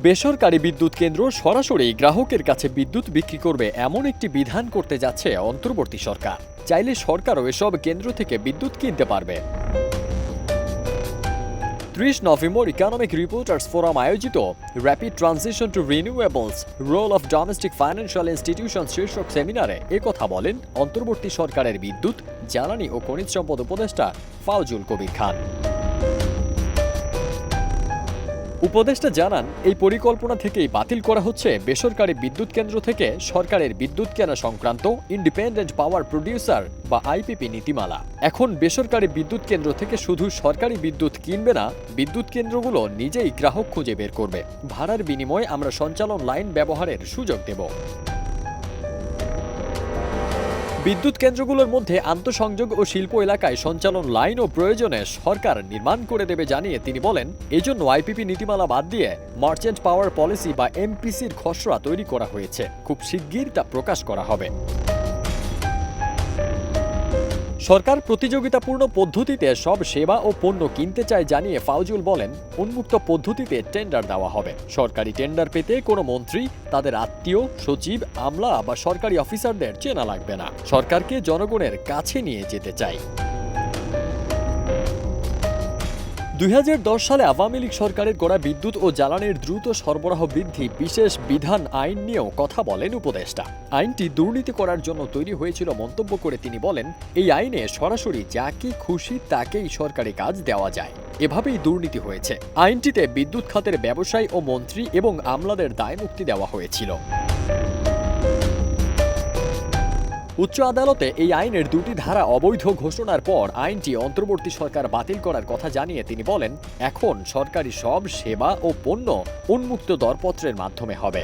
বেসরকারি বিদ্যুৎ কেন্দ্র সরাসরি গ্রাহকের কাছে বিদ্যুৎ বিক্রি করবে এমন একটি বিধান করতে যাচ্ছে অন্তর্বর্তী সরকার। চাইলে সরকারও এসব কেন্দ্র থেকে বিদ্যুৎ কিনতে পারবে। 30 নভেম্বর ইকোনমিক রিপোর্টার্স ফোরাম আয়োজিত rapid transition to renewables role of domestic financial institution শীর্ষক সেমিনারে একথা বলেন অন্তর্বর্তী সরকারের বিদ্যুৎ, জ্বালানি ও খনিজ সম্পদ উপদেষ্টা ফাউজুল কবির খান। উপদেষ্টা জানান, এই পরিকল্পনা থেকেই বাতিল করা হচ্ছে বেসরকারি বিদ্যুৎ কেন্দ্র থেকে সরকারের বিদ্যুৎ কেনা সংক্রান্ত ইন্ডিপেন্ডেন্ট পাওয়ার প্রডিউসার বা আইপিপি নীতিমালা। এখন বেসরকারি বিদ্যুৎ কেন্দ্র থেকে শুধু সরকারি বিদ্যুৎ কিনবে না, বিদ্যুৎ কেন্দ্রগুলো নিজেই গ্রাহক খুঁজে বের করবে। ভাড়ার বিনিময়ে আমরা সঞ্চালন লাইন ব্যবহারের সুযোগ দেব। বিদ্যুৎ কেন্দ্রগুলোর মধ্যে আন্তঃসংযোগ ও শিল্প এলাকায় সঞ্চালন লাইন ও প্রয়োজনে সরকার নির্মাণ করে দেবে জানিয়ে তিনি বলেন, এজন্য আইপিপি নীতিমালা বাদ দিয়ে মার্চেন্ট পাওয়ার পলিসি বা এমপিসির খসড়া তৈরি করা হয়েছে। খুব শিগগির তা প্রকাশ করা হবে। সরকার প্রতিযোগিতাপূর্ণ পদ্ধতিতে সব সেবা ও পণ্য কিনতে চায় জানিয়ে ফাউজুল বলেন, উন্মুক্ত পদ্ধতিতে টেন্ডার দেওয়া হবে। সরকারি টেন্ডার পেতে কোনো মন্ত্রী, তাদের আত্মীয়, সচিব, আমলা বা সরকারি অফিসারদের চেনা লাগবে না। সরকারকে জনগণের কাছে নিয়ে যেতে চাই। 2010 সালে আওয়ামী লীগ সরকারের গড়া বিদ্যুৎ ও জ্বালানির দ্রুত সরবরাহ বৃদ্ধি বিশেষ বিধান আইন নিয়েও কথা বলেন উপদেষ্টা। আইনটি দুর্নীতি করার জন্য তৈরি হয়েছিল মন্তব্য করে তিনি বলেন, এই আইনে সরাসরি যাকে খুশি তাকেই সরকারি কাজ দেওয়া যায়, এভাবেই দুর্নীতি হয়েছে। আইনটিতে বিদ্যুৎ খাতের ব্যবসায়ী ও মন্ত্রী এবং আমলাদের দায়মুক্তি দেওয়া হয়েছিল। উচ্চ আদালতে এই আইনের দুটি ধারা অবৈধ ঘোষণার পর আইনটি অন্তর্বর্তী সরকার বাতিল করার কথা জানিয়ে তিনি বলেন, এখন সরকারি সব সেবা ও পণ্য উন্মুক্ত দরপত্রের মাধ্যমে হবে।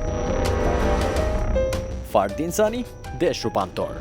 ফারদিন সানি, দেশ রূপান্তর।